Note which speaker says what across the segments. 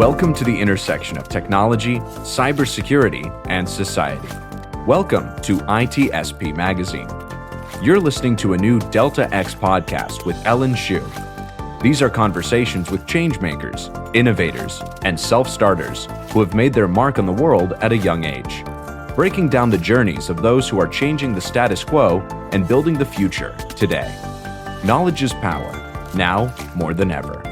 Speaker 1: Welcome to the intersection of technology, cybersecurity, and society. Welcome to ITSP Magazine. You're listening to a new Delta X podcast with Ellen Shu. These are conversations with changemakers, innovators, and self-starters who have made their mark on the world at a young age, breaking down the journeys of those who are changing the status quo and building the future today. Knowledge is power, now more than ever.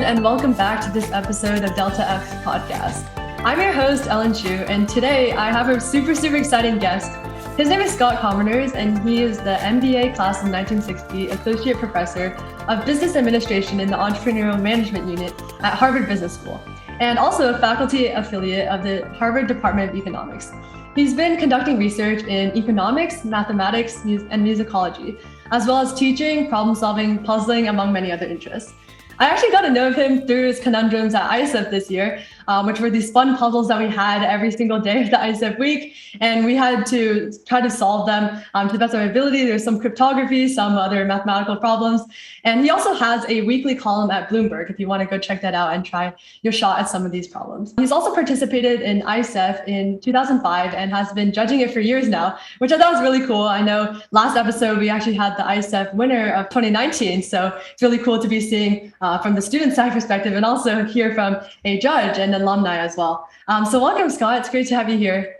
Speaker 2: And welcome back to this episode of Delta X podcast. I'm your host, Ellen Shu, and today I have a super exciting guest. His name is Scott Kominers, and he is the MBA class of 1960 Associate Professor of Business Administration in the Entrepreneurial Management Unit at Harvard Business School, and also a faculty affiliate of the Harvard Department of Economics. He's been conducting research in economics, mathematics, and musicology, as well as teaching, problem solving, puzzling, among many other interests. I actually got to know him through his Conundrums at ISEF this year, which were these fun puzzles that we had every single day of the ISEF week. And we had to try to solve them to the best of our ability. There's some cryptography, some other mathematical problems. And he also has a weekly column at Bloomberg, if you want to go check that out and try your shot at some of these problems. He's also participated in ISEF in 2005 and has been judging it for years now, which I thought was really cool. I know last episode, we actually had the ISEF winner of 2019. So it's really cool to be seeing from the student side perspective and also hear from a judge and alumni as well. So welcome, Scott. It's great to have you here.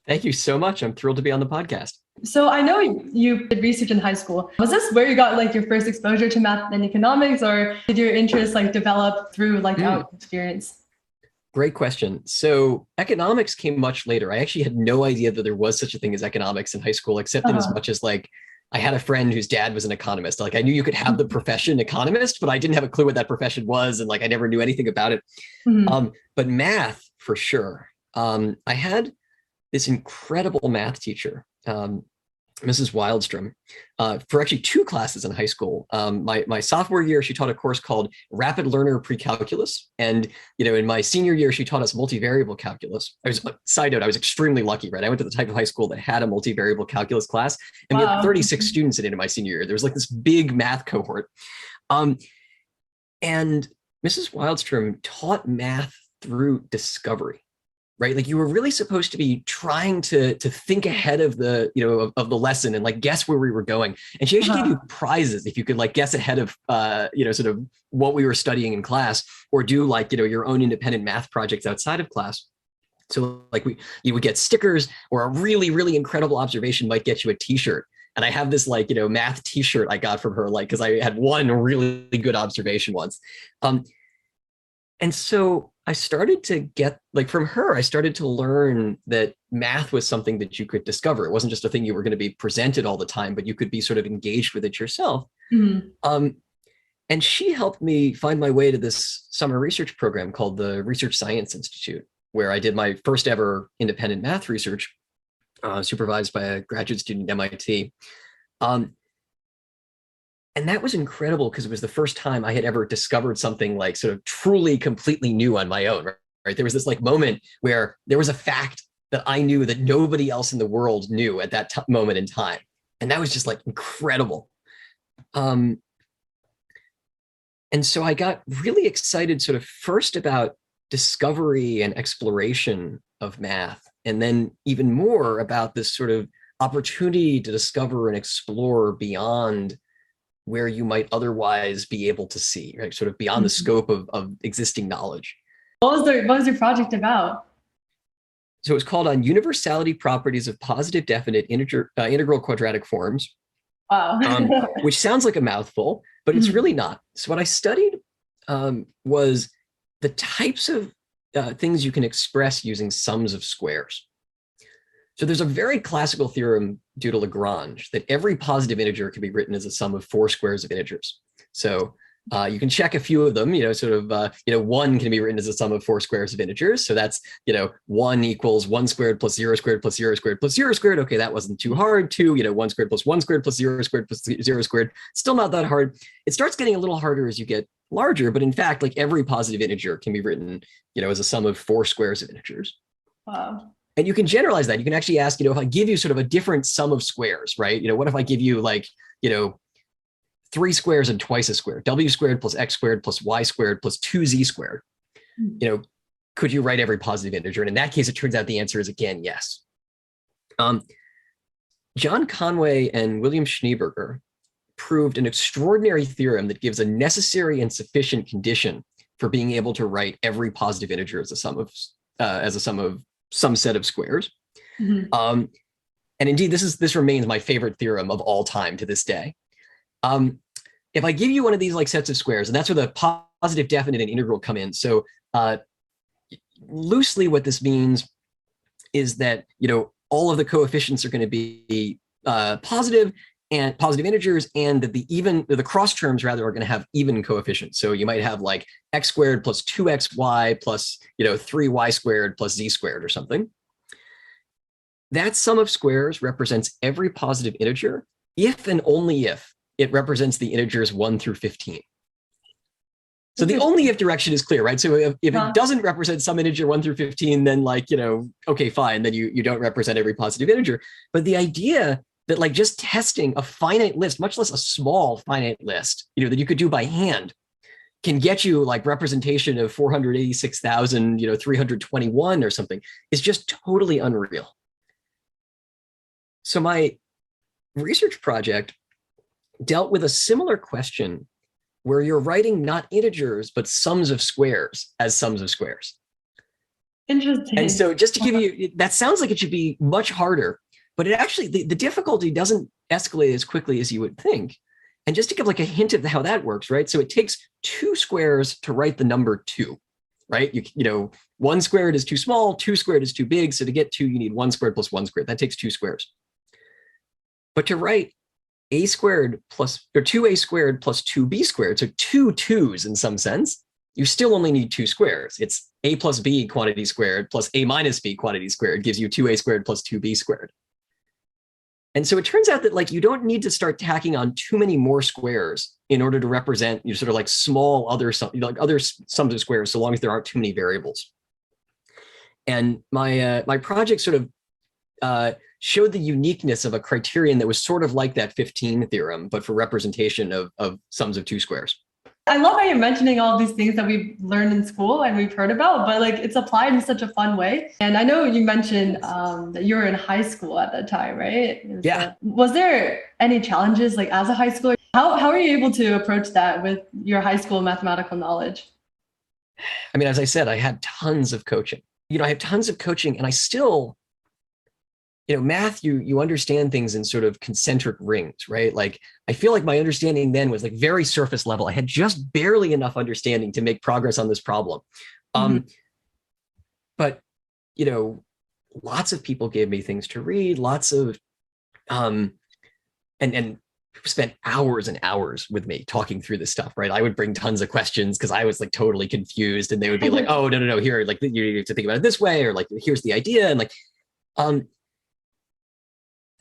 Speaker 3: Thank you so much. I'm thrilled to be on the podcast.
Speaker 2: So I know you did research in high school. Was this where you got your first exposure to math and economics, or did your interest develop through out experience?
Speaker 3: Great question. So economics came much later. I actually had no idea that there was such a thing as economics in high school, except in as much as I had a friend whose dad was an economist. I knew you could have the profession economist, but I didn't have a clue what that profession was. And I never knew anything about it. Mm-hmm. But math, for sure. I had this incredible math teacher, Mrs. Wildstrom, for actually two classes in high school. My sophomore year, she taught a course called Rapid Learner Pre-Calculus. And, in my senior year, she taught us multivariable calculus. Side note, I was extremely lucky, right? I went to the type of high school that had a multivariable calculus class, and we had 36 students in it in my senior year. There was this big math cohort. And Mrs. Wildstrom taught math through discovery. Right? You were really supposed to be trying to think ahead of the, of the lesson and guess where we were going. And she actually gave you prizes if you could guess ahead of, sort of what we were studying in class, or do your own independent math projects outside of class. So you would get stickers, or a really incredible observation might get you a t-shirt. And I have this math t-shirt I got from her, because I had one really good observation once. And so I started to get, from her, I started to learn that math was something that you could discover. It wasn't just a thing you were going to be presented all the time, but you could be sort of engaged with it yourself. Mm-hmm. And she helped me find my way to this summer research program called the Research Science Institute, where I did my first ever independent math research, supervised by a graduate student at MIT. And that was incredible because it was the first time I had ever discovered something sort of truly, completely new on my own, right? There was this moment where there was a fact that I knew that nobody else in the world knew at that moment in time. And that was just incredible. And so I got really excited sort of first about discovery and exploration of math, and then even more about this sort of opportunity to discover and explore beyond where you might otherwise be able to see, right? Sort of beyond the scope of existing knowledge.
Speaker 2: What was your project about?
Speaker 3: So it was called On Universality Properties of Positive Definite Integral Quadratic Forms.
Speaker 2: Wow.
Speaker 3: Which sounds like a mouthful, but it's really not. So what I studied was the types of things you can express using sums of squares. So there's a very classical theorem due to Lagrange that every positive integer can be written as a sum of four squares of integers. So you can check a few of them, one can be written as a sum of four squares of integers. So that's, 1 equals 1 squared plus 0 squared plus 0 squared plus 0 squared. Okay, that wasn't too hard. 2, 1 squared plus 1 squared plus 0 squared plus 0 squared. Still not that hard. It starts getting a little harder as you get larger, but in fact, every positive integer can be written, as a sum of four squares of integers.
Speaker 2: Wow.
Speaker 3: And you can generalize that. You can actually ask, if I give you sort of a different sum of squares, right? What if I give you like, 3 squares and twice a square, w squared plus x squared plus y squared plus 2z squared, could you write every positive integer? And in that case, it turns out the answer is again, yes. John Conway and William Schneeberger proved an extraordinary theorem that gives a necessary and sufficient condition for being able to write every positive integer as a sum of some set of squares. And indeed, this remains my favorite theorem of all time to this day. If I give you one of these like sets of squares, and that's where the positive, definite, and integral come in. So loosely, what this means is that all of the coefficients are going to be positive and positive integers, and that the cross terms rather are going to have even coefficients. So you might have like x squared plus 2xy plus 3y squared plus z squared or something. That sum of squares represents every positive integer if and only if it represents the integers 1 through 15. So the only if direction is clear, right? So if it doesn't represent some integer 1 through 15, then okay, fine, then you don't represent every positive integer. But the idea that like just testing a finite list, much less a small finite list, that you could do by hand, can get you like representation of 486,321 or something is just totally unreal. So my research project dealt with a similar question where you're writing not integers, but sums of squares as sums of squares.
Speaker 2: Interesting.
Speaker 3: And so just to give you, that sounds like it should be much harder, but it actually, the difficulty doesn't escalate as quickly as you would think. And just to give like a hint of how that works, right? So it takes 2 squares to write the number 2, right? 1 squared is too small, 2 squared is too big. So to get 2, you need 1 squared plus 1 squared. That takes 2 squares. But to write a squared plus, or 2a squared plus 2b squared, so 2 2's in some sense, you still only need 2 squares. It's a plus b quantity squared plus a minus b quantity squared gives you 2a squared plus 2b squared. And so it turns out that like you don't need to start tacking on too many more squares in order to represent sort of like small other sums of squares, so long as there aren't too many variables. And my project sort of showed the uniqueness of a criterion that was sort of like that 15 theorem, but for representation of sums of 2 squares.
Speaker 2: I love how you're mentioning all of these things that we've learned in school and we've heard about, but like it's applied in such a fun way. And I know you mentioned that you were in high school at that time, right? Was there any challenges like as a high schooler? How are you able to approach that with your high school mathematical knowledge?
Speaker 3: I mean, as I said, I had tons of coaching. I have tons of coaching, and I still, math, you understand things in sort of concentric rings, right? Like, I feel like my understanding then was like very surface level. I had just barely enough understanding to make progress on this problem. But, lots of people gave me things to read, lots of, and spent hours and hours with me talking through this stuff, right? I would bring tons of questions because I was like totally confused, and they would be like, oh, no, here, like you have to think about it this way, or like, here's the idea. And like,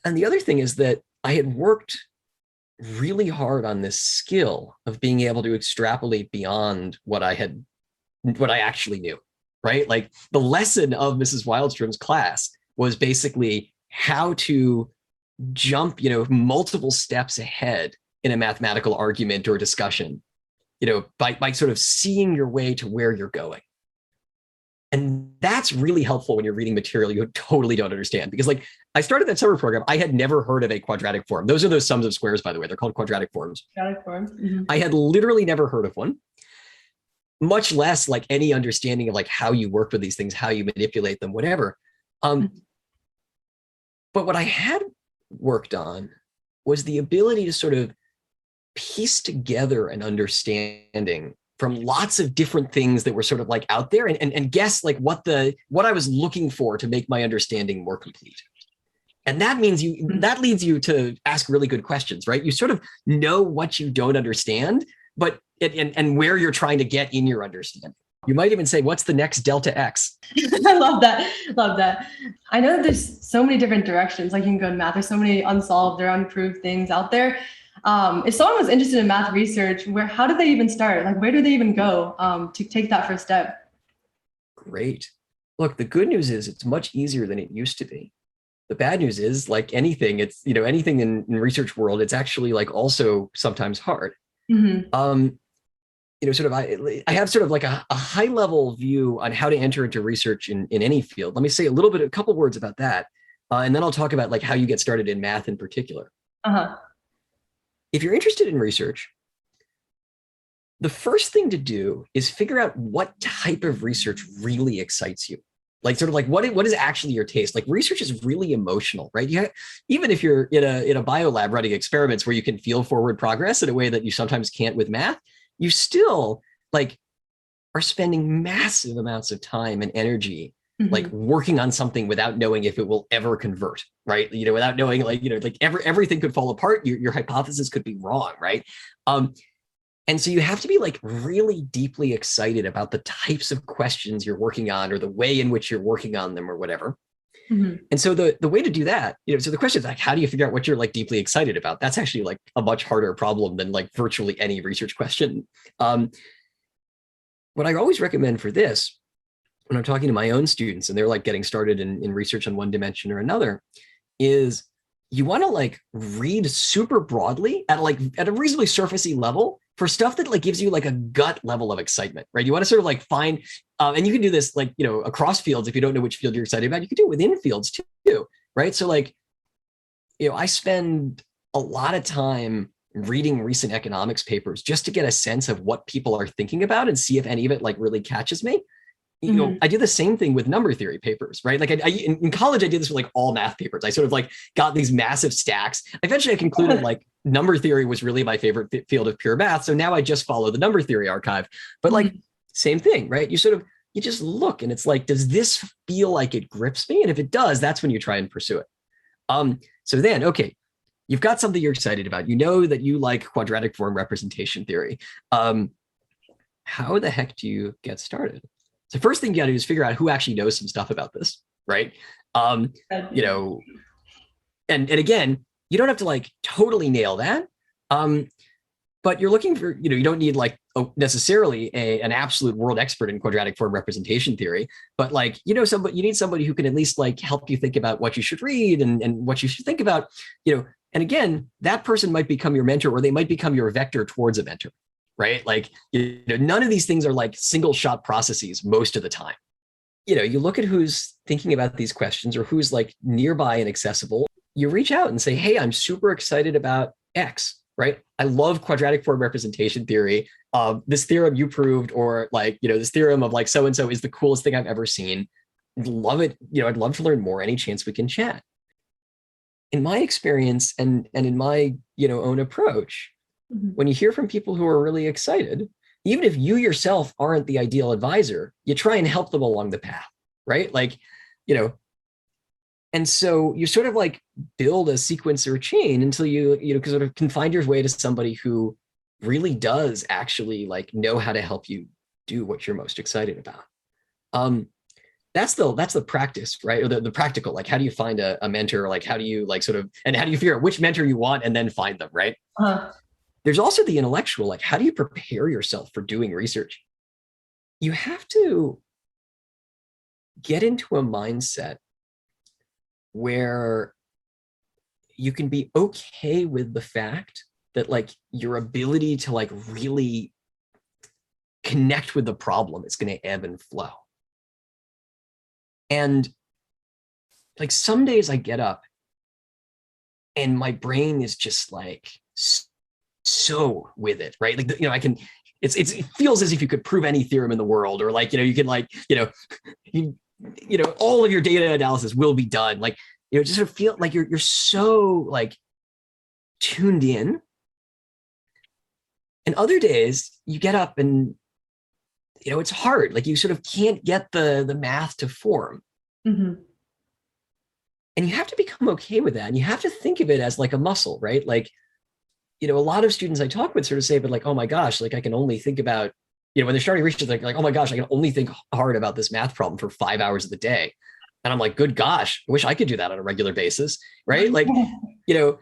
Speaker 3: and the other thing is that I had worked really hard on this skill of being able to extrapolate beyond what I actually knew, right? Like the lesson of Mrs. Wildstrom's class was basically how to jump, multiple steps ahead in a mathematical argument or discussion, by sort of seeing your way to where you're going. And that's really helpful when you're reading material you totally don't understand. Because like I started that summer program, I had never heard of a quadratic form. Those are those sums of squares, by the way. They're called quadratic forms.
Speaker 2: Quadratic forms. Mm-hmm.
Speaker 3: I had literally never heard of one, much less like any understanding of like how you work with these things, how you manipulate them, whatever. But what I had worked on was the ability to sort of piece together an understanding from lots of different things that were sort of like out there, and guess like what I was looking for to make my understanding more complete. And that means that leads you to ask really good questions, right? You sort of know what you don't understand, but and where you're trying to get in your understanding. You might even say, what's the next delta X?
Speaker 2: I love that. Love that. I know that there's so many different directions like you can go in math. There's so many unsolved or unproved things out there. If someone was interested in math research, how did they even start? Like, where do they even go to take that first step?
Speaker 3: Great. Look, the good news is it's much easier than it used to be. The bad news is, like anything, it's, anything in research world, it's actually like also sometimes hard.
Speaker 2: Mm-hmm.
Speaker 3: Sort of, I have sort of like a high level view on how to enter into research in any field. Let me say a couple words about that. And then I'll talk about like how you get started in math in particular.
Speaker 2: Uh-huh.
Speaker 3: If you're interested in research, the first thing to do is figure out what type of research really excites you. Like sort of like what is actually your taste? Like research is really emotional, right? Even if you're in a bio lab running experiments where you can feel forward progress in a way that you sometimes can't with math, you still like are spending massive amounts of time and energy like working on something without knowing if it will ever convert, right? Without knowing like everything could fall apart. Your hypothesis could be wrong, right? And so you have to be like really deeply excited about the types of questions you're working on or the way in which you're working on them or whatever. And so the way to do that, so the question is like, how do you figure out what you're like deeply excited about? That's actually like a much harder problem than like virtually any research question. What I always recommend for this, when I'm talking to my own students and they're like getting started in research on one dimension or another, is you want to like read super broadly at a reasonably surfacey level for stuff that like gives you like a gut level of excitement, right? You want to sort of like find, and you can do this like, across fields. If you don't know which field you're excited about, you can do it within fields too, right? So like, I spend a lot of time reading recent economics papers just to get a sense of what people are thinking about and see if any of it like really catches me. I do the same thing with number theory papers, right? Like in college, I did this with like all math papers. I sort of like got these massive stacks. Eventually I concluded like number theory was really my favorite field of pure math. So now I just follow the number theory archive, but like same thing, right? You just look and it's like, does this feel like it grips me? And if it does, that's when you try and pursue it. So then, okay, you've got something you're excited about. You know that you like quadratic form representation theory. How the heck do you get started? The first thing you got to do is figure out who actually knows some stuff about this, right? And again, you don't have to like totally nail that, but you're looking for, you don't need like necessarily an absolute world expert in quadratic form representation theory, but like, you need somebody who can at least like help you think about what you should read and what you should think about, and again, that person might become your mentor or they might become your vector towards a mentor. Right? Like, none of these things are like single shot processes most of the time. You look at who's thinking about these questions or who's like nearby and accessible. You reach out and say, hey, I'm super excited about X, right? I love quadratic form representation theory. This theorem you proved, or like, this theorem of like so-and-so is the coolest thing I've ever seen. Love it. I'd love to learn more any chance we can chat. In my experience and in my, own approach, when you hear from people who are really excited, even if you yourself aren't the ideal advisor, you try and help them along the path, right? Like, and so you sort of like build a sequence or chain until you sort of can find your way to somebody who really does actually like know how to help you do what you're most excited about. That's the practice, right? Or the practical, like how do you find a mentor? Like how do you like sort of, and how do you figure out which mentor you want and then find them, right? There's also the intellectual, like how do you prepare yourself for doing research? You have to get into a mindset where you can be okay with the fact that like your ability to like really connect with the problem is going to ebb and flow. And like some days I get up and my brain is just like so with it, right? Like, I can, it feels as if you could prove any theorem in the world, or like, you can like, all of your data analysis will be done. Like, just sort of feel like you're so like tuned in. And other days you get up and, it's hard. Like you sort of can't get the math to form. And you have to become okay with that. And you have to think of it as like a muscle, right? Like, a lot of students I talk with sort of say, but like, oh my gosh, like I can only think about, when they're starting research, like, oh my gosh, I can only think hard about this math problem for 5 hours of the day. And I'm like, good gosh, I wish I could do that on a regular basis, right? Like, a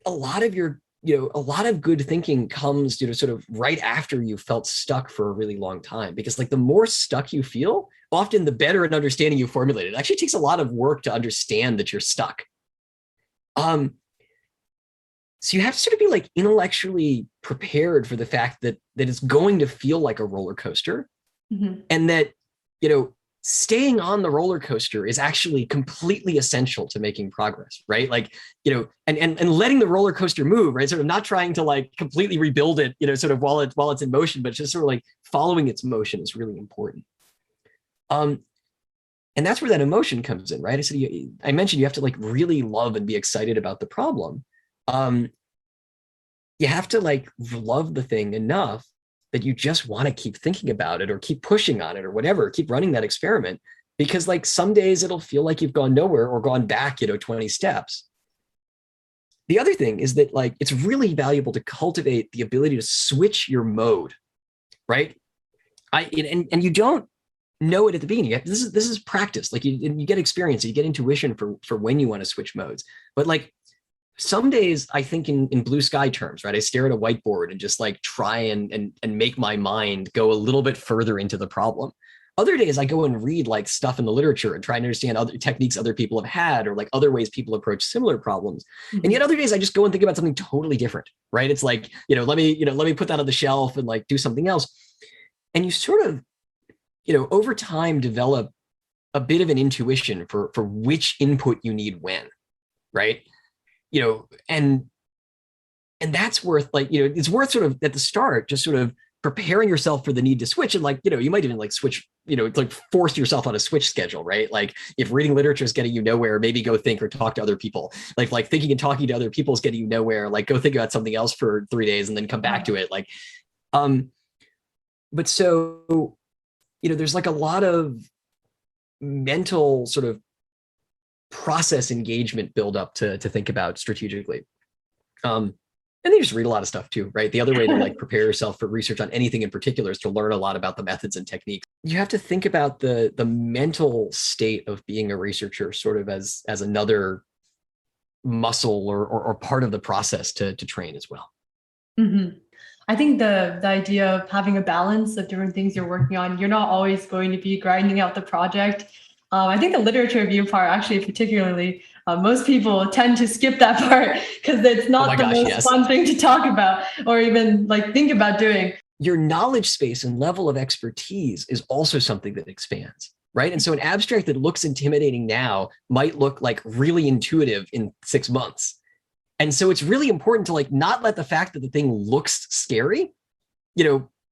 Speaker 3: lot of your a lot of good thinking comes, sort of right after you felt stuck for a really long time, because like the more stuck you feel, often the better an understanding you formulate. It actually takes a lot of work to understand that you're stuck. So you have to sort of be like intellectually prepared for the fact that it's going to feel like a roller coaster, and that, staying on the roller coaster is actually completely essential to making progress, right? Like, and letting the roller coaster move, right? Sort of not trying to like completely rebuild it, sort of while it's in motion, but just sort of like following its motion is really important. And that's where that emotion comes in, right? I mentioned you have to like really love and be excited about the problem. You have to like love the thing enough that you just want to keep thinking about it or keep pushing on it or whatever, keep running that experiment, because like some days it'll feel like you've gone nowhere or gone back, 20 steps. The other thing is that like, it's really valuable to cultivate the ability to switch your mode, right? And you don't know it at the beginning. This is practice. Like you get experience, you get intuition for when you want to switch modes. But like, some days I think in blue sky terms, right? I stare at a whiteboard and just like try and make my mind go a little bit further into the problem. Other days I go and read like stuff in the literature and try and understand other techniques other people have had, or like other ways people approach similar problems. And yet other days I just go and think about something totally different, right? It's like, let me put that on the shelf and like do something else. And you sort of, over time develop a bit of an intuition for which input you need when, right? And that's worth like, it's worth sort of at the start, just sort of preparing yourself for the need to switch. And like, you might even like switch, like force yourself on a switch schedule, right? Like if reading literature is getting you nowhere, maybe go think or talk to other people. Like thinking and talking to other people is getting you nowhere. Like go think about something else for 3 days and then come back to it. Like, but so, there's like a lot of mental sort of process engagement build up to think about strategically. And then you just read a lot of stuff too, right? The other way to like prepare yourself for research on anything in particular is to learn a lot about the methods and techniques. You have to think about the mental state of being a researcher sort of as another muscle or part of the process to train as well.
Speaker 2: I think the idea of having a balance of different things you're working on, you're not always going to be grinding out the project. I think the literature review part, actually, particularly, most people tend to skip that part because it's not most fun thing to talk about or even like think about doing.
Speaker 3: Your knowledge space and level of expertise is also something that expands, right? And so an abstract that looks intimidating now might look like really intuitive in 6 months. And so it's really important to like not let the fact that the thing looks scary,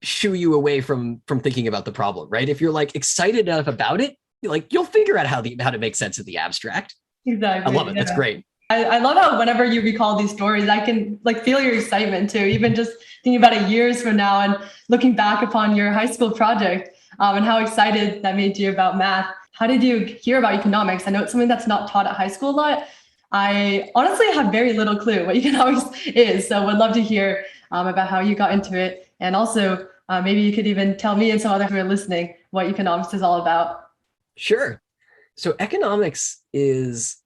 Speaker 3: shoo you away from thinking about the problem, right? If you're like excited enough about it, like you'll figure out how to make sense of the abstract.
Speaker 2: Exactly.
Speaker 3: I love it. Yeah. That's great.
Speaker 2: I love how whenever you recall these stories, I can like feel your excitement too, even just thinking about it years from now and looking back upon your high school project and how excited that made you about math. How did you hear about economics? I know it's something that's not taught at high school a lot. I honestly have very little clue what economics is. So would love to hear about how you got into it. And also maybe you could even tell me and some others who are listening what economics is all about.
Speaker 3: Sure. So economics is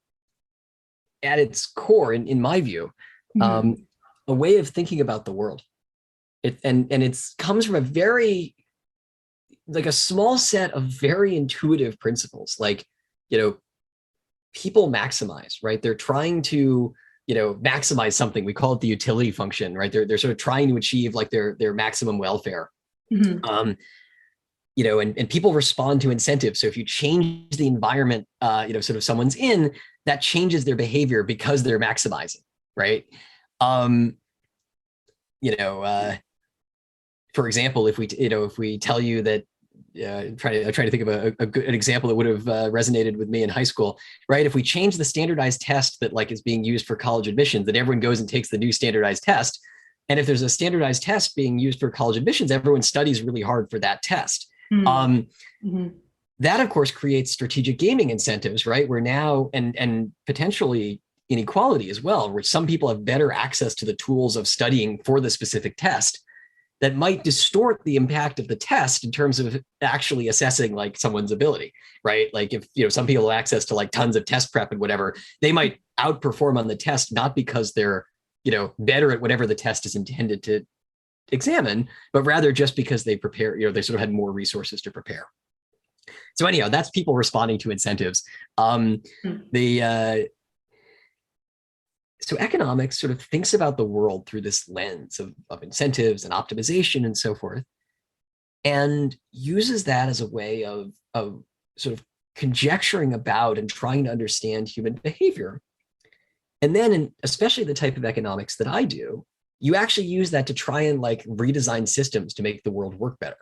Speaker 3: at its core, in my view, a way of thinking about the world. It comes from a small set of very intuitive principles, like, people maximize, right? They're trying to, maximize something. We call it the utility function, right? They're sort of trying to achieve like their maximum welfare. And people respond to incentives. So if you change the environment, sort of someone's in, that changes their behavior because they're maximizing, right? For example, if we tell you that, I'm trying to think of an example that would have resonated with me in high school, right? If we change the standardized test that like is being used for college admissions, that everyone goes and takes the new standardized test. And if there's a standardized test being used for college admissions, everyone studies really hard for that test. That, of course, creates strategic gaming incentives, right? Where now, and potentially inequality as well, where some people have better access to the tools of studying for the specific test that might distort the impact of the test in terms of actually assessing like someone's ability, right? Like if, some people have access to like tons of test prep and whatever, they might outperform on the test, not because they're better at whatever the test is intended to examine, but rather just because they prepare, they sort of had more resources to prepare. So anyhow, that's people responding to incentives. So economics sort of thinks about the world through this lens of incentives and optimization and so forth, and uses that as a way of sort of conjecturing about and trying to understand human behavior. And then, especially the type of economics that I do, you actually use that to try and redesign systems to make the world work better.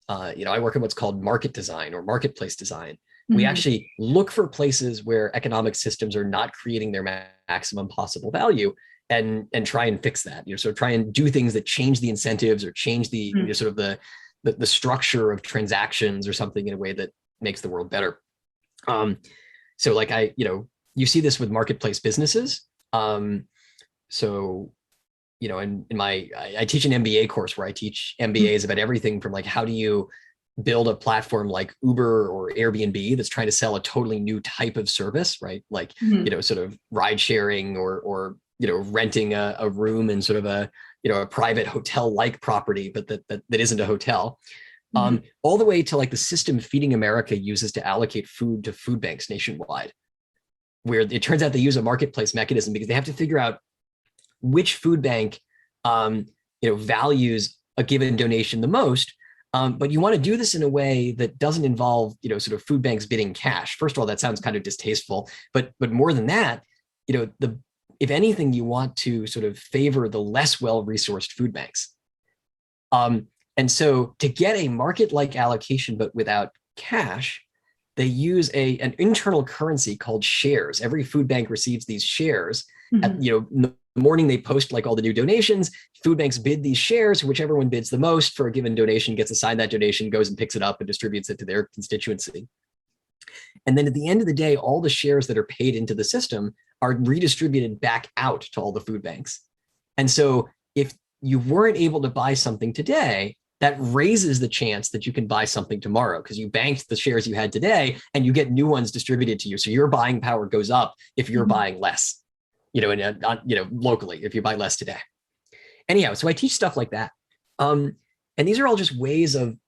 Speaker 3: I work in what's called market design or marketplace design. We actually look for places where economic systems are not creating their maximum possible value and try and fix that. So try and do things that change the incentives or change the sort of the structure of transactions or something in a way that makes the world better. So you see this with marketplace businesses. I teach an MBA course where I teach MBAs about everything from how do you build a platform like Uber or Airbnb that's trying to sell a totally new type of service, right? Sort of ride sharing or renting a room in sort of a private hotel-like property, but that isn't a hotel. All the way to the system Feeding America uses to allocate food to food banks nationwide, where it turns out they use a marketplace mechanism because they have to figure out which food bank values a given donation the most. But you want to do this in a way that doesn't involve, sort of food banks bidding cash. First of all, that sounds kind of distasteful, but more than that, if anything, you want to sort of favor the less well-resourced food banks. And so to get a market-like allocation, but without cash, they use an internal currency called shares. Every food bank receives these shares. In the morning they post all the new donations. Food banks bid these shares. Whichever one bids the most for a given donation gets assigned that donation, goes and picks it up and distributes it to their constituency. And then at the end of the day, all the shares that are paid into the system are redistributed back out to all the food banks. And so if you weren't able to buy something today, that raises the chance that you can buy something tomorrow because you banked the shares you had today and you get new ones distributed to you. So your buying power goes up if you're buying less, locally, if you buy less today. Anyhow, so I teach stuff like that. And these are all just ways of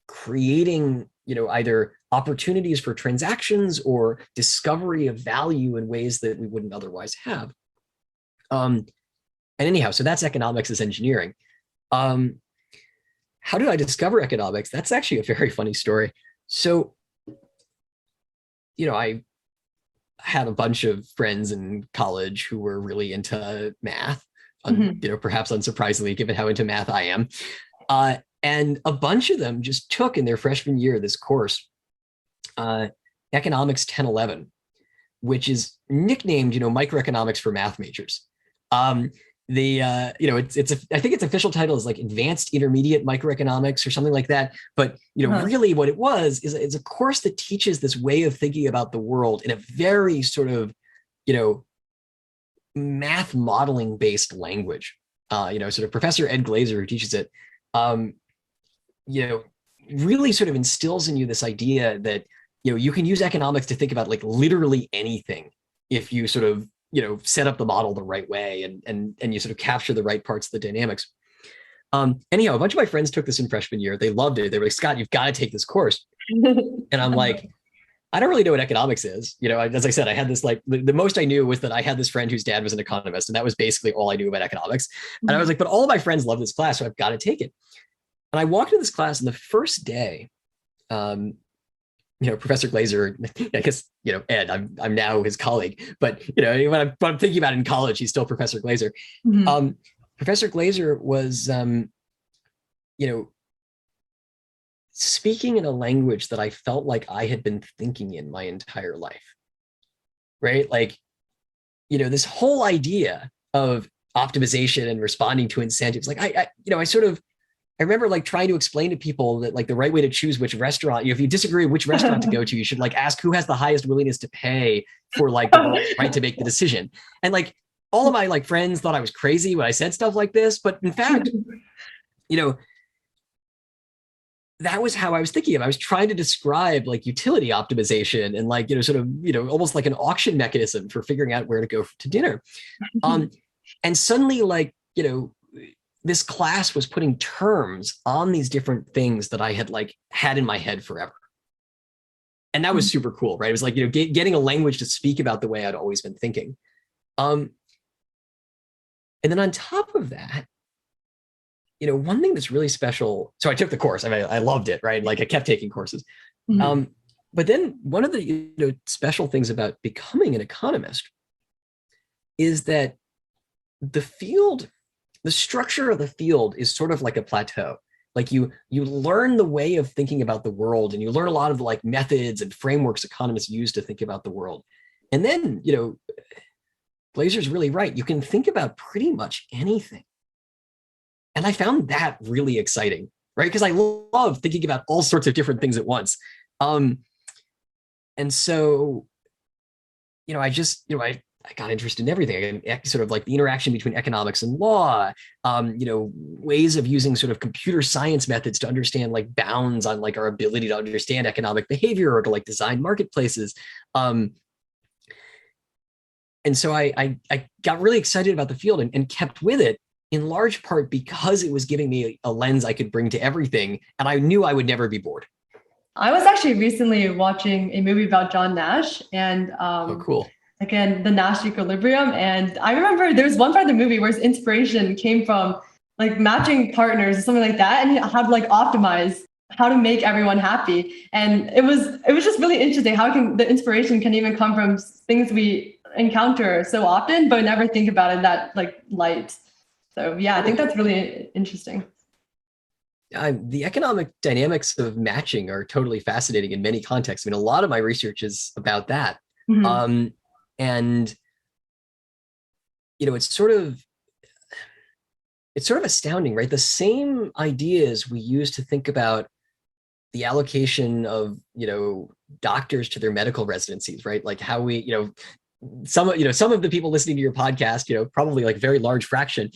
Speaker 3: creating, either opportunities for transactions or discovery of value in ways that we wouldn't otherwise have. And anyhow, so that's economics as engineering. How did I discover economics? That's actually a very funny story. So, I had a bunch of friends in college who were really into math, perhaps unsurprisingly, given how into math I am. And a bunch of them just took in their freshman year this course, Economics 1011, which is nicknamed, microeconomics for math majors. I think its official title is Advanced Intermediate Microeconomics or something like that. But, really what it was is it's a course that teaches this way of thinking about the world in a very sort of, math modeling based language. Sort of Professor Ed Glazer, who teaches it, really sort of instills in you this idea that, you can use economics to think about literally anything if you sort of, set up the model the right way and you sort of capture the right parts of the dynamics. Anyhow, a bunch of my friends took this in freshman year. They loved it. They were like, Scott, you've got to take this course. And I'm like, I don't really know what economics is. As I said, I had this the most I knew was that I had this friend whose dad was an economist, and that was basically all I knew about economics. And I was like, but all of my friends love this class, so I've got to take it. And I walked into this class, and the first day, Professor Glazer, I guess, Ed, I'm now his colleague, but, when I'm thinking about it in college, he's still Professor Glazer. Professor Glazer was, speaking in a language that I felt like I had been thinking in my entire life, right? This whole idea of optimization and responding to incentives, I remember trying to explain to people that the right way to choose which restaurant, if you disagree which restaurant to go to, you should ask who has the highest willingness to pay for the right to make the decision. And all of my friends thought I was crazy when I said stuff like this, but in fact, that was how I was thinking of. I was trying to describe utility optimization and almost like an auction mechanism for figuring out where to go to dinner. And suddenly, like, this class was putting terms on these different things that I had like had in my head forever. And that was super cool, right? It was like, getting a language to speak about the way I'd always been thinking. And then on top of that, one thing that's really special. So I took the course. I mean, I loved it, right? Like I kept taking courses. But then one of the special things about becoming an economist is that the structure of the field is sort of like a plateau. Like you learn the way of thinking about the world, and you learn a lot of like methods and frameworks economists use to think about the world. And then, Blazer's really right. You can think about pretty much anything. And I found that really exciting, right? Because I love thinking about all sorts of different things at once. And so, I got interested in everything, and sort of like the interaction between economics and law, ways of using sort of computer science methods to understand like bounds on like our ability to understand economic behavior or to like design marketplaces. And so I got really excited about the field and kept with it, in large part because it was giving me a lens I could bring to everything. And I knew I would never be bored.
Speaker 2: I was actually recently watching a movie about John Nash, and
Speaker 3: oh, cool.
Speaker 2: Again, the Nash equilibrium. And I remember there was one part of the movie where his inspiration came from like matching partners or something like that, and how to like optimize how to make everyone happy. And it was just really interesting how the inspiration can even come from things we encounter so often, but never think about in that like light. So yeah, I think that's really interesting.
Speaker 3: The economic dynamics of matching are totally fascinating in many contexts. I mean, a lot of my research is about that. And, it's sort of astounding, right? The same ideas we use to think about the allocation of, doctors to their medical residencies, right? Like how we, some of the people listening to your podcast, probably like a very large fraction,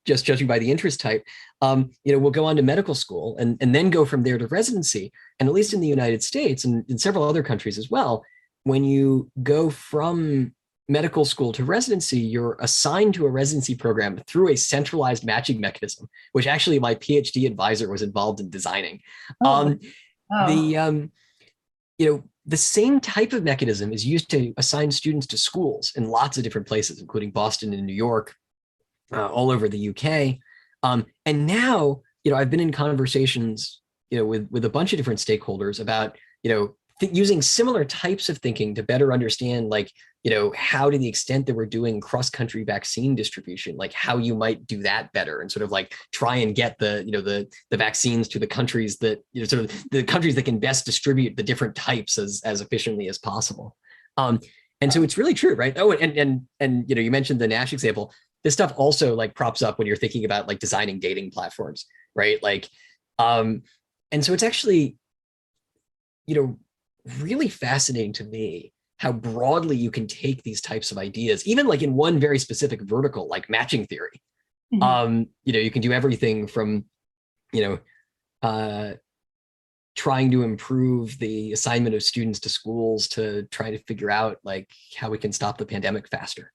Speaker 3: just judging by the interest type, will go on to medical school and then go from there to residency. And at least in the United States and in several other countries as well, when you go from medical school to residency, you're assigned to a residency program through a centralized matching mechanism, which actually my PhD advisor was involved in designing. The same type of mechanism is used to assign students to schools in lots of different places, including Boston and New York, all over the UK. And now, I've been in conversations, with a bunch of different stakeholders about, using similar types of thinking to better understand, like, how to the extent that we're doing cross-country vaccine distribution, like how you might do that better and sort of like try and get the vaccines to the countries that, sort of the countries that can best distribute the different types as efficiently as possible. And so it's really true, right? Oh, and you mentioned the Nash example. This stuff also like props up when you're thinking about like designing dating platforms, right? Like, and so it's actually, really fascinating to me how broadly you can take these types of ideas, even like in one very specific vertical, like matching theory. You can do everything from, trying to improve the assignment of students to schools to try to figure out like how we can stop the pandemic faster.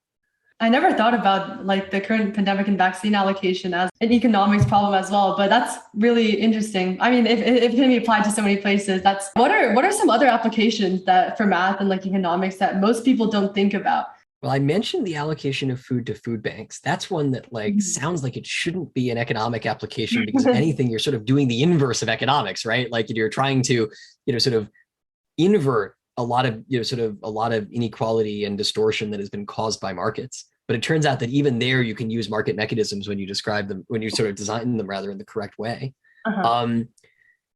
Speaker 2: I never thought about like the current pandemic and vaccine allocation as an economics problem as well, but that's really interesting. I mean, if it can be applied to so many places, what are some other applications that for math and like economics that most people don't think about?
Speaker 3: Well, I mentioned the allocation of food to food banks. That's one that like sounds like it shouldn't be an economic application because if anything, you're sort of doing the inverse of economics, right? Like you're trying to, sort of invert a lot of inequality and distortion that has been caused by markets. But it turns out that even there, you can use market mechanisms when you describe them, when you sort of design them rather in the correct way.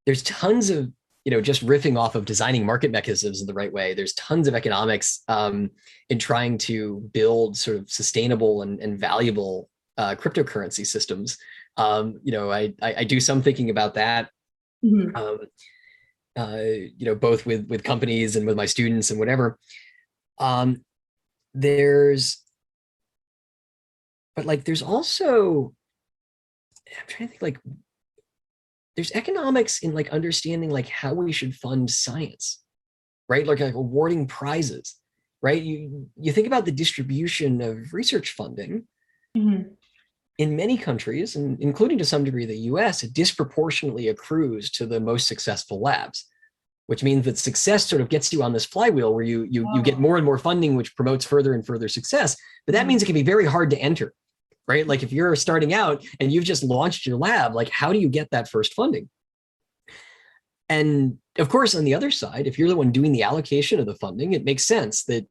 Speaker 3: There's tons of, just riffing off of designing market mechanisms in the right way. There's tons of economics in trying to build sort of sustainable and valuable cryptocurrency systems. I do some thinking about that. Both with companies and with my students and whatever. There's also, I'm trying to think, like, there's economics in like understanding like how we should fund science, right? Like awarding prizes. right? You think about the distribution of research funding.
Speaker 2: Mhm.
Speaker 3: In many countries, and including to some degree the US, it disproportionately accrues to the most successful labs, which means that success sort of gets you on this flywheel where you get more and more funding, which promotes further and further success. But that means it can be very hard to enter, right? Like if you're starting out and you've just launched your lab, like how do you get that first funding? And of course, on the other side, if you're the one doing the allocation of the funding, it makes sense that,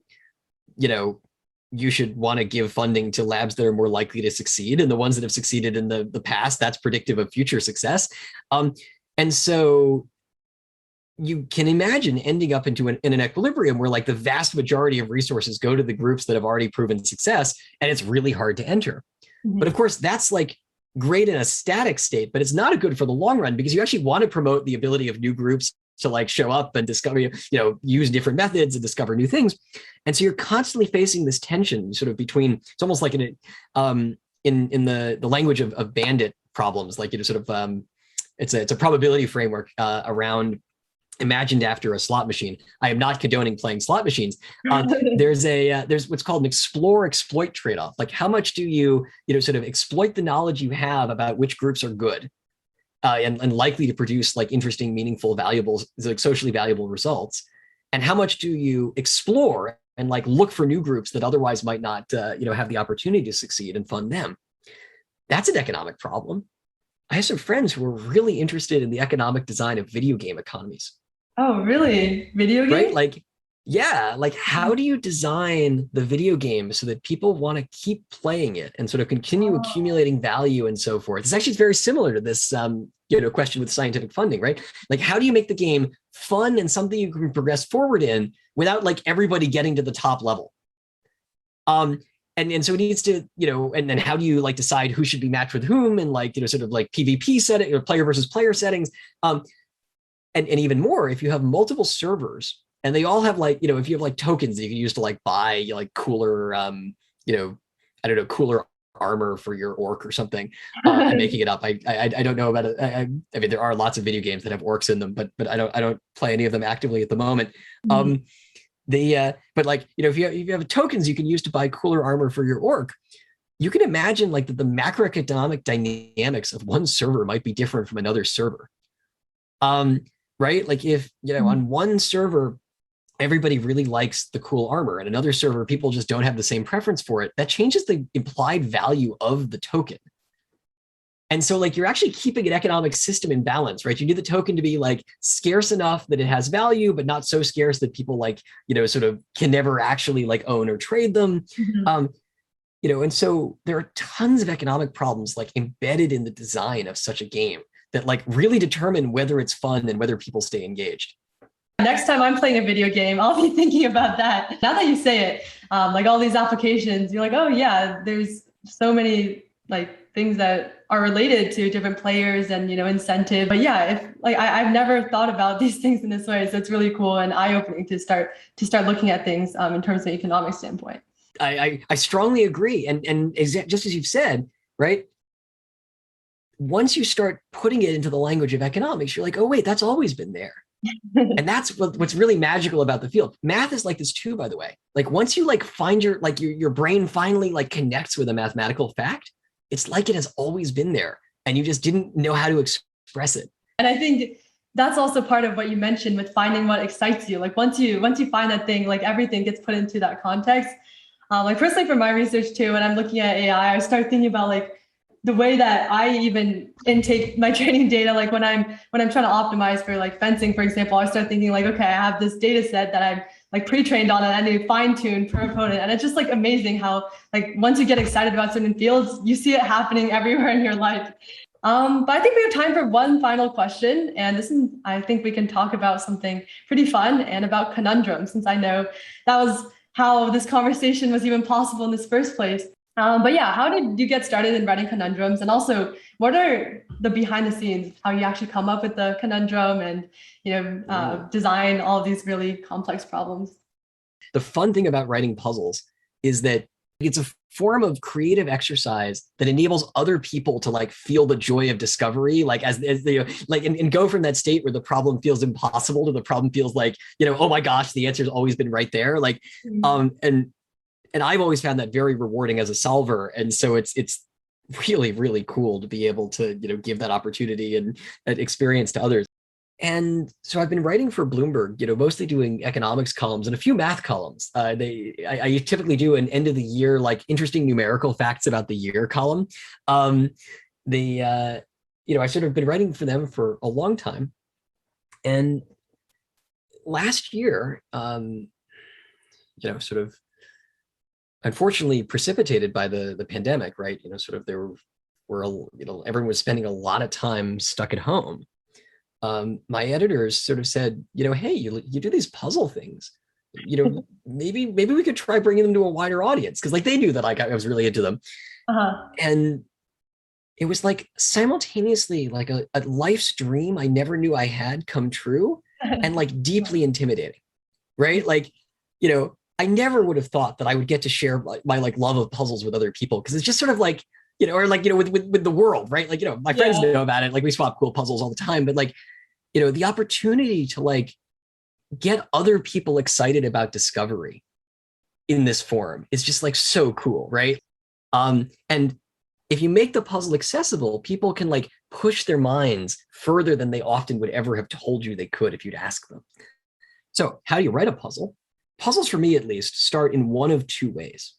Speaker 3: you should want to give funding to labs that are more likely to succeed, and the ones that have succeeded in the past, that's predictive of future success. And so you can imagine ending up in an equilibrium where like the vast majority of resources go to the groups that have already proven success, and it's really hard to enter. Mm-hmm. But of course, that's like great in a static state, but it's not good for the long run, because you actually want to promote the ability of new groups to like show up and discover, use different methods and discover new things. And so you're constantly facing this tension sort of between, it's almost like in the language of bandit problems, like, it's a probability framework around, imagined after a slot machine. I am not condoning playing slot machines. There's what's called an explore-exploit trade-off. Like how much do you, sort of exploit the knowledge you have about which groups are good and likely to produce like interesting, meaningful, valuable, like socially valuable results? And how much do you explore and like look for new groups that otherwise might not, have the opportunity to succeed and fund them? That's an economic problem. I have some friends who are really interested in the economic design of video game economies.
Speaker 2: Oh, really? Video games?
Speaker 3: Right? Like, yeah, like how do you design the video game so that people want to keep playing it and sort of continue accumulating value and so forth? It's very similar to this, question with scientific funding, right? Like, how do you make the game fun and something you can progress forward in without like everybody getting to the top level? And so it needs to, and then how do you like decide who should be matched with whom, and like, sort of like PvP setting or player versus player settings. And even more, if you have multiple servers and they all have like, if you have like tokens that you can use to like buy like cooler, cooler armor for your orc or something. I'm making it up. I don't know about it. I mean, there are lots of video games that have orcs in them, but I don't play any of them actively at the moment. Mm-hmm. But like, if you have tokens you can use to buy cooler armor for your orc, you can imagine like that the macroeconomic dynamics of one server might be different from another server. Right? Like if, on one server, everybody really likes the cool armor, and another server, people just don't have the same preference for it, that changes the implied value of the token. And so like you're actually keeping an economic system in balance, right? You need the token to be like scarce enough that it has value, but not so scarce that people like, sort of can never actually like own or trade them. Mm-hmm. And so there are tons of economic problems like embedded in the design of such a game that like really determine whether it's fun and whether people stay engaged.
Speaker 2: Next time I'm playing a video game, I'll be thinking about that. Now that you say it, like all these applications, you're like, oh yeah, there's so many like things that are related to different players and, incentive. But yeah, if like I've never thought about these things in this way. So it's really cool and eye-opening to start looking at things in terms of an economic standpoint.
Speaker 3: I strongly agree. And just as you've said, right? Once you start putting it into the language of economics, you're like, oh wait, that's always been there. And that's what's really magical about the field. Math is like this too, by the way. Like once you like find your brain finally like connects with a mathematical fact, it's like it has always been there and you just didn't know how to express it.
Speaker 2: And I think that's also part of what you mentioned with finding what excites you. Like once you find that thing, like everything gets put into that context. Like personally for my research too, when I'm looking at AI, I start thinking about like the way that I even intake my training data. Like when I'm trying to optimize for like fencing, for example, I start thinking like, okay, I have this data set that I'm like pre-trained on and I need to fine tune per opponent. And it's just like amazing how like once you get excited about certain fields, you see it happening everywhere in your life. But I think we have time for one final question. And I think we can talk about something pretty fun and about conundrums, since I know that was how this conversation was even possible in this first place. But yeah, how did you get started in writing conundrums? And also, what are the behind the scenes, how you actually come up with the conundrum and, design all these really complex problems?
Speaker 3: The fun thing about writing puzzles is that It's a form of creative exercise that enables other people to like feel the joy of discovery, like as they like and go from that state where the problem feels impossible to the problem feels like, oh my gosh, the answer's always been right there. Like, and I've always found that very rewarding as a solver. And so it's really, really cool to be able to, give that opportunity and that experience to others. And so I've been writing for Bloomberg, mostly doing economics columns and a few math columns. I typically do an end of the year, like interesting numerical facts about the year column. I sort of been writing for them for a long time. And last year, sort of unfortunately precipitated by the pandemic, right? Sort of there were, everyone was spending a lot of time stuck at home. My editors sort of said, hey, you do these puzzle things, maybe we could try bringing them to a wider audience. Cause like they knew that I was really into them. And it was like simultaneously like a life's dream I never knew I had come true and like deeply intimidating, right? Like, I never would have thought that I would get to share my like love of puzzles with other people. Cause it's just sort of like, with the world, right? Like, my friends know about it. Like we swap cool puzzles all the time, but like, the opportunity to like get other people excited about discovery in this form is just like so cool, right? And if you make the puzzle accessible, people can like push their minds further than they often would ever have told you they could if you'd ask them. So how do you write a puzzle? Puzzles, for me at least, start in one of two ways.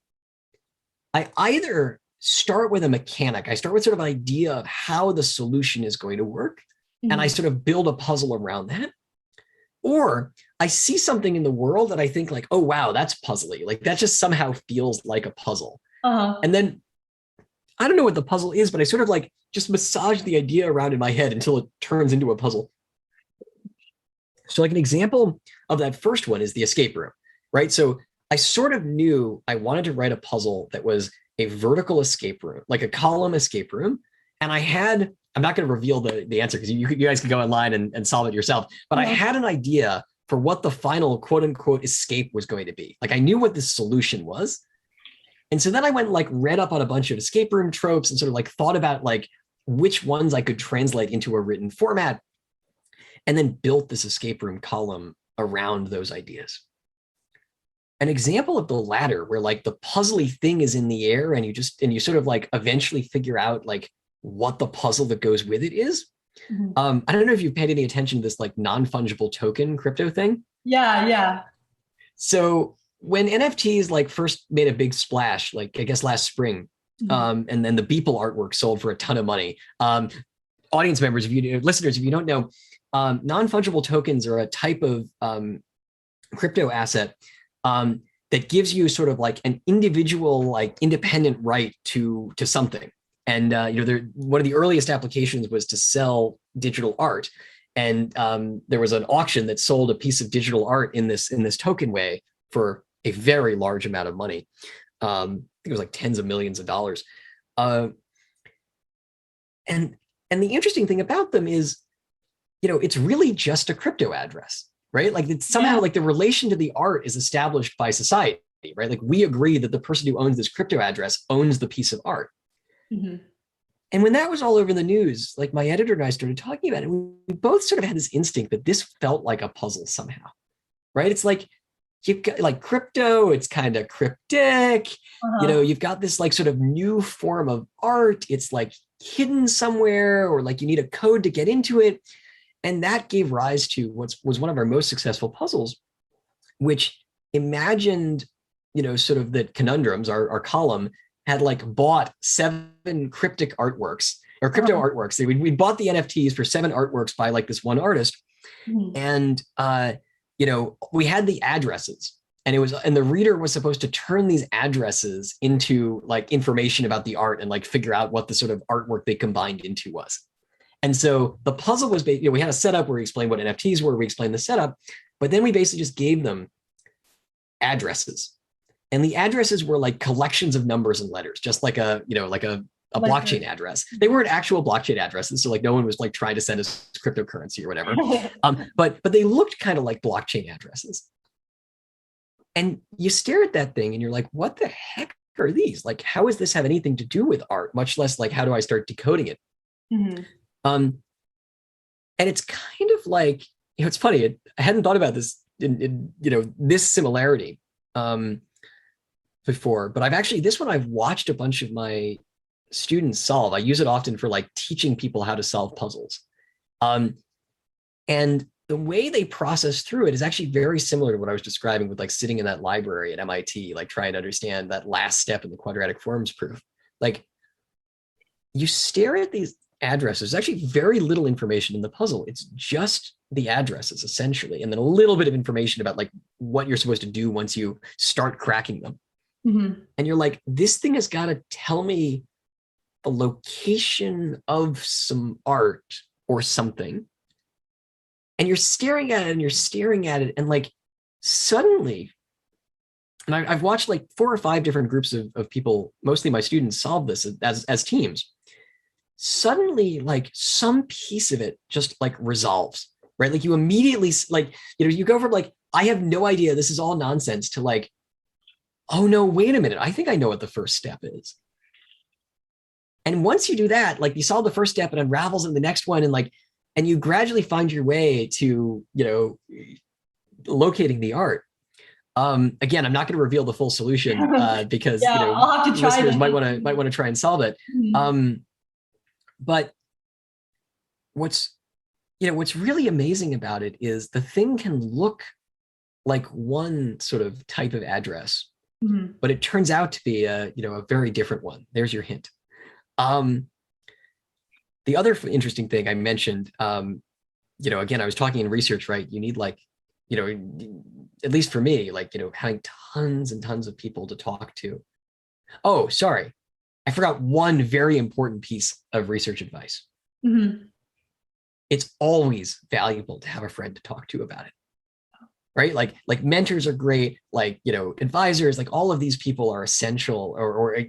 Speaker 3: I either start with a mechanic. I start with sort of an idea of how the solution is going to work. And I sort of build a puzzle around that. Or I see something in the world that I think like, oh, wow, that's puzzly. Like that just somehow feels like a puzzle. And then I don't know what the puzzle is, but I sort of like just massage the idea around in my head until it turns into a puzzle. So like an example of that first one is the escape room, right? So I sort of knew I wanted to write a puzzle that was a vertical escape room, like a column escape room. And I'm not going to reveal the answer because you guys can go online and solve it yourself. But I had an idea for what the final quote unquote escape was going to be. Like I knew what the solution was. And so then I went and like read up on a bunch of escape room tropes and sort of like thought about like which ones I could translate into a written format, and then built this escape room column around those ideas. An example of the latter, where like the puzzly thing is in the air and you sort of like eventually figure out like what the puzzle that goes with it is. I don't know if you've paid any attention to this like non-fungible token crypto thing.
Speaker 2: Yeah.
Speaker 3: So when NFTs like first made a big splash, like I guess last spring, and then the Beeple artwork sold for a ton of money. Audience members, listeners, if you don't know, non-fungible tokens are a type of crypto asset that gives you sort of like an individual, like independent right to something. And one of the earliest applications was to sell digital art, and there was an auction that sold a piece of digital art in this token way for a very large amount of money. I think it was like tens of millions of dollars. And the interesting thing about them is, it's really just a crypto address, right? Like it's somehow like the relation to the art is established by society, right? Like we agree that the person who owns this crypto address owns the piece of art. And when that was all over the news, like my editor and I started talking about it, we both sort of had this instinct that this felt like a puzzle somehow, right? It's like, you've got like crypto, it's kind of cryptic, you've got this like sort of new form of art. It's like hidden somewhere, or like you need a code to get into it. And that gave rise to what was one of our most successful puzzles, which imagined, sort of that Conundrums, our column, had like bought 7 cryptic artworks or crypto artworks. We bought the NFTs for 7 artworks by like this one artist. And, we had the addresses, and the reader was supposed to turn these addresses into like information about the art and like figure out what the sort of artwork they combined into was. And so the puzzle was, we had a setup where we explained what NFTs were, we explained the setup, but then we basically just gave them addresses. And the addresses were like collections of numbers and letters, just like a blockchain address. They weren't actual blockchain addresses. So like no one was like trying to send us cryptocurrency or whatever. But they looked kind of like blockchain addresses. And you stare at that thing and you're like, what the heck are these? Like, how does this have anything to do with art? Much less like, how do I start decoding it?
Speaker 2: Mm-hmm.
Speaker 3: And it's kind of like, it's funny. I hadn't thought about this in this similarity before, but I've watched a bunch of my students solve. I use it often for like teaching people how to solve puzzles. And the way they process through it is actually very similar to what I was describing with like sitting in that library at MIT, like trying to understand that last step in the quadratic forms proof. Like, you stare at these addresses. There's actually very little information in the puzzle. It's just the addresses essentially, and then a little bit of information about like what you're supposed to do once you start cracking them.
Speaker 2: Mm-hmm.
Speaker 3: And you're like, this thing has got to tell me the location of some art or something. And you're staring at it and like suddenly, and I've watched like 4 or 5 different groups of people, mostly my students, solve this as teams. Suddenly, like some piece of it just like resolves, right? Like you immediately, like, you go from like, I have no idea, this is all nonsense, to like, oh no, wait a minute, I think I know what the first step is. And once you do that, like you solve the first step and unravels in the next one, and you gradually find your way to, locating the art. Again, I'm not going to reveal the full solution because
Speaker 2: I'll have to try
Speaker 3: listeners might want to try and solve it.
Speaker 2: Mm-hmm.
Speaker 3: But what's really amazing about it is the thing can look like one sort of type of address,
Speaker 2: Mm-hmm.
Speaker 3: but it turns out to be a very different one. There's your hint. The other interesting thing I mentioned, again, I was talking in research, right? You need like, at least for me, like, having tons and tons of people to talk to. Oh, sorry. I forgot one very important piece of research advice.
Speaker 2: Mm-hmm.
Speaker 3: It's always valuable to have a friend to talk to about it, right? Like mentors are great, like, advisors, like all of these people are essential, or at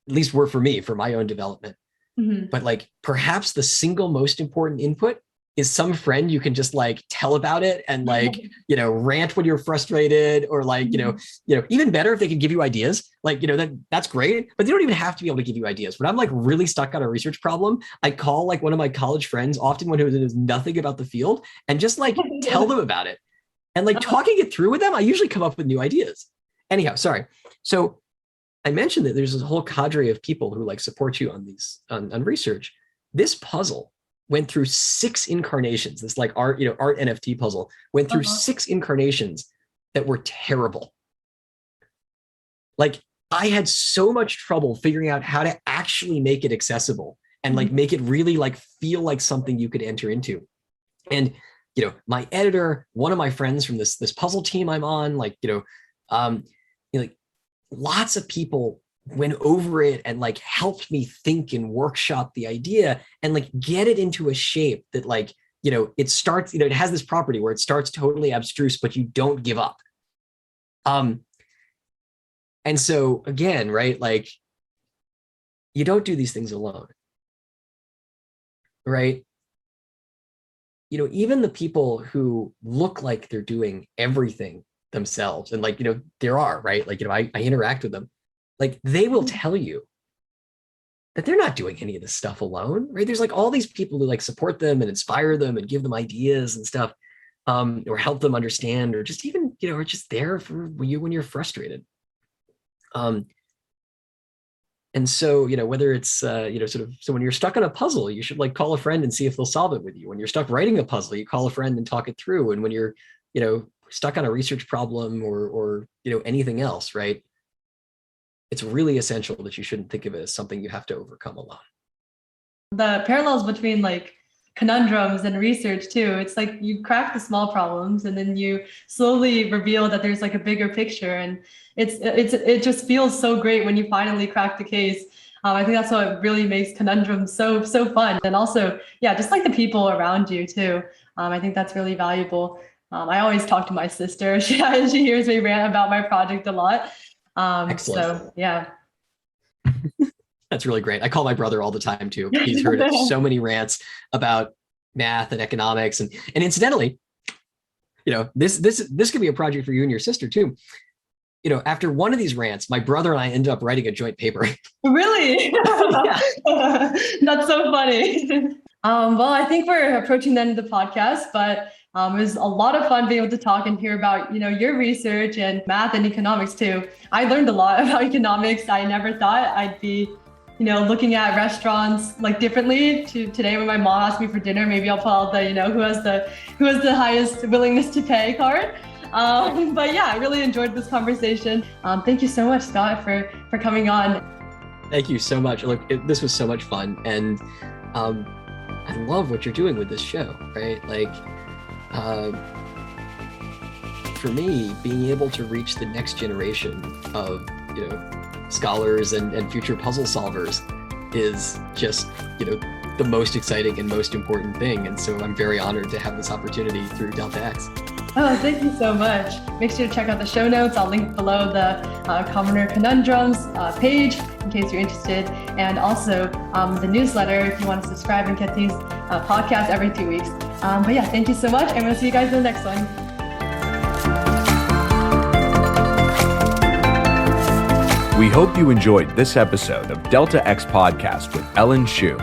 Speaker 3: least were for me, for my own development.
Speaker 2: Mm-hmm.
Speaker 3: But like perhaps the single most important input is some friend you can just like tell about it and like, rant when you're frustrated, or like, even better if they can give you ideas, like, that's great, but they don't even have to be able to give you ideas. When I'm like really stuck on a research problem, I call like one of my college friends, often when it knows nothing about the field, and just like tell them about it. And like talking it through with them, I usually come up with new ideas. Anyhow, sorry. So I mentioned that there's a whole cadre of people who like support you on these, on research. This puzzle went through 6 incarnations. This like art NFT puzzle went through 6 incarnations that were terrible. Like I had so much trouble figuring out how to actually make it accessible and like make it really like feel like something you could enter into. And my editor, one of my friends from this puzzle team I'm on, like like lots of people went over it and like helped me think and workshop the idea and like get it into a shape that like, it starts, it has this property where it starts totally abstruse, but you don't give up. And so again, right, like you don't do these things alone, right? Even the people who look like they're doing everything themselves, and like, there are, right? Like, I interact with them. Like they will tell you that they're not doing any of this stuff alone, right? There's like all these people who like support them and inspire them and give them ideas and stuff, or help them understand, or just even, are just there for you when you're frustrated. And so, whether it's, so when you're stuck on a puzzle, you should like call a friend and see if they'll solve it with you. When you're stuck writing a puzzle, you call a friend and talk it through. And when you're, stuck on a research problem or anything else, right? It's really essential that you shouldn't think of it as something you have to overcome alone.
Speaker 2: The parallels between like conundrums and research too. It's like you crack the small problems and then you slowly reveal that there's like a bigger picture, and it just feels so great when you finally crack the case. I think that's what really makes conundrums so fun, and also just like the people around you too. I think that's really valuable. I always talk to my sister. She hears me rant about my project a lot.
Speaker 3: Excellent.
Speaker 2: So yeah.
Speaker 3: That's really great. I call my brother all the time too. He's heard so many rants about math and economics, and incidentally, this could be a project for you and your sister too. after one of these rants, my brother and I ended up writing a joint paper.
Speaker 2: Really? That's so funny. Well, I think we're approaching the end of the podcast, but it was a lot of fun being able to talk and hear about, your research and math and economics too. I learned a lot about economics. I never thought I'd be, looking at restaurants like differently. Today when my mom asked me for dinner, maybe I'll pull out the, who has the highest willingness to pay card. But yeah, I really enjoyed this conversation. Thank you so much, Scott, for coming on.
Speaker 3: Thank you so much. Look, this was so much fun. And I love what you're doing with this show, right? Like, for me, being able to reach the next generation of, scholars and future puzzle solvers is just, the most exciting and most important thing. And so I'm very honored to have this opportunity through Delta X.
Speaker 2: Oh, thank you so much. Make sure to check out the show notes. I'll link below the Commoner Conundrums page in case you're interested. And also the newsletter if you want to subscribe and get these podcasts every 2 weeks. But yeah, thank you so much. And we'll see you guys in the next one.
Speaker 1: We hope you enjoyed this episode of Delta X Podcast with Ellen Shu.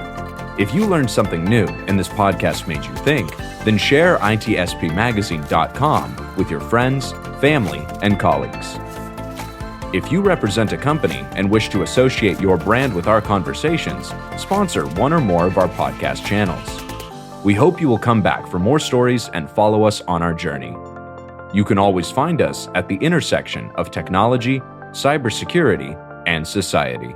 Speaker 1: If you learned something new and this podcast made you think, then share itspmagazine.com with your friends, family, and colleagues. If you represent a company and wish to associate your brand with our conversations, sponsor one or more of our podcast channels. We hope you will come back for more stories and follow us on our journey. You can always find us at the intersection of technology, cybersecurity, and society.